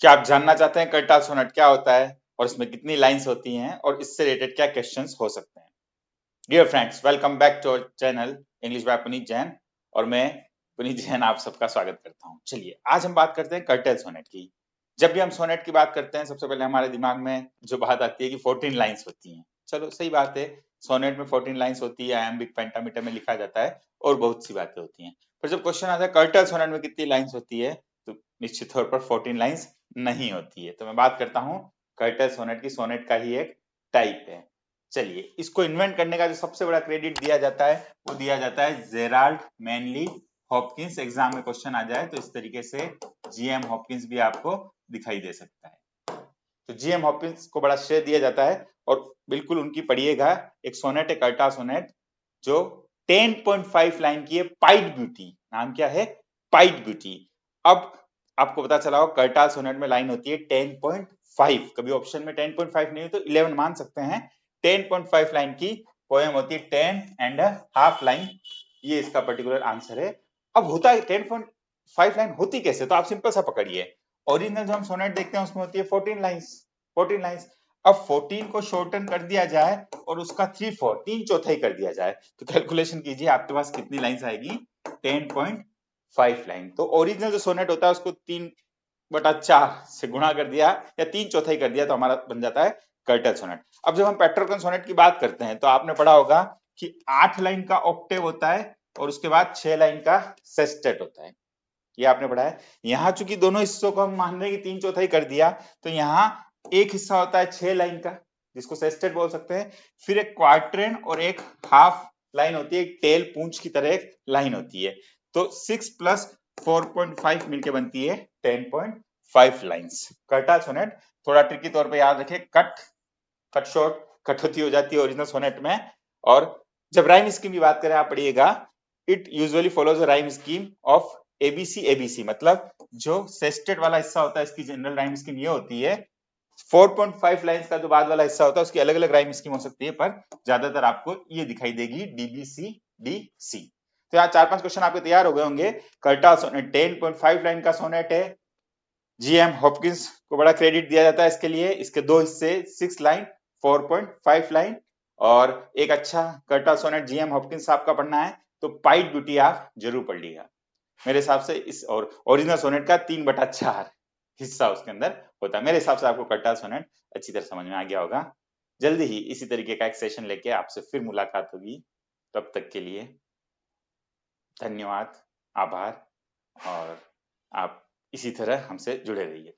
क्या आप जानना चाहते हैं कर्टाल सोनेट क्या होता है और इसमें कितनी लाइंस होती हैं और इससे रिलेटेड क्या क्वेश्चंस हो सकते हैं? Dear friends, welcome back to our channel English by Puneet Jain. और मैं पुनीत जैन आप सबका स्वागत करता हूं। चलिए आज हम बात करते हैं कर्टल सोनेट की। जब भी हम सोनेट की बात करते हैं सबसे पहले हमारे दिमाग में जो बात आती है कि 14 लाइंस होती हैं। चलो सही बात है, सोनेट में 14 लाइंस होती है, आयम्बिक पेंटामीटर में लिखा जाता है और बहुत सी बातें होती हैं। पर जब क्वेश्चन आता है कर्टल सोनेट में कितनी लाइंस होती है, तो निश्चित तौर पर 14 लाइंस नहीं होती है। तो मैं बात करता हूँ कर्टल सोनेट की। सोनेट का ही एक टाइप है। चलिए, इसको इन्वेंट करने का जो सबसे बड़ा क्रेडिट दिया जाता है वो दिया जाता है जेराल्ड मैनली हॉपकिंस। एग्जाम में क्वेश्चन आ जाए तो इस तरीके से जीएम हॉपकिंस भी आपको दिखाई दे सकता है। तो जीएम हॉपकिंस को बड़ा श्रेय दिया जाता है और बिल्कुल उनकी पढ़िएगा। एक सोनेट है कर्टा सोनेट जो 10.5 लाइन की है, पाइड ब्यूटी। नाम क्या है? Pied beauty. अब आपको पता चला हो कर्टा सोनेट में लाइन होती है 10.5। कभी ऑप्शन में 10.5 नहीं हो तो 11 मान सकते हैं। 10.5 लाइन की पोएम होती है, 10.5 लाइन। ये इसका पर्टिकुलर आंसर है। अब होता है 10.5 लाइन होती कैसे, तो आप सिंपल सा पकड़िए। ओरिजिनल जो हम सोनेट देखते हैं उसमें होती है 14 लाइंस। 14 लाइंस। अब 14 को शॉर्टन कर दिया जाए और उसका 3/4 तीन चौथाई कर दिया जाए तो कैलकुलेशन कीजिए आपके पास कितनी लाइंस आएगी? 10.5 लाइन। तो ओरिजिनल जो सोनेट होता है उसको 3/4 से गुणा कर दिया या तीन चौथाई कर दिया तो हमारा बन जाता है कर्टल सोनेट। अब जब हम पेट्रोकन सोनेट की बात करते हैं तो आपने पढ़ा होगा कि 8 लाइन का ऑक्टेव होता है और उसके बाद 6 लाइन का सेस्टेट होता है। ये आपने पढ़ा है। यहाँ चूंकि दोनों हिस्सों को हम मान रहे हैं कि तीन चौथाई कर दिया तो यहाँ एक हिस्सा होता है 6 लाइन का जिसको सेस्टेट बोल सकते हैं। फिर एक क्वार्टरन और एक हाफ लाइन होती है, एक टेल पूंछ की तरह एक लाइन होती है। तो 6 प्लस 4.5 मिलके बनती है 10.5 लाइंस। कर्टा सोनेट थोड़ा ट्रिकी तौर पे याद रखें, कट शॉर्ट कट होती हो जाती है ओरिजिनल सोनेट में। और जब राइम स्कीम की बात करें आप पढ़िएगा, it usually follows a rhyme scheme of ABC ABC. मतलब जो सेस्टेट वाला हिस्सा होता है इसकी जनरल राइम स्कीम ये होती है। 4.5 लाइंस का जो बाद वाला हिस्सा होता है उसकी अलग अलग राइम स्कीम हो सकती है, पर ज्यादातर आपको ये दिखाई देगी डीबीसी डीसी। तो यहाँ 4-5 क्वेश्चन आपके तैयार हो गए होंगे। कर्टा सोनेट 10.5 लाइन का सोनेट है। जीएम हॉपकिंस को बड़ा क्रेडिट दिया जाता है इसके लिए। इसके दो हिस्से, 6 लाइन, 4.5 लाइन। और एक अच्छा कर्टा सोनेट जीएम हॉपकिंस साहब का पढ़ना है तो पाइड ब्यूटी आप जरूर पढ़ लीजिएगा। मेरे हिसाब से इस और ओरिजिनल सोनेट का 3/4 हिस्सा उसके अंदर होता है। मेरे हिसाब से आपको कर्टा सोनेट अच्छी तरह समझ में आ गया होगा। जल्दी ही इसी तरीके का एक सेशन लेके आपसे फिर मुलाकात होगी। तब तक के लिए धन्यवाद, आभार। और आप इसी तरह हमसे जुड़े रहिए।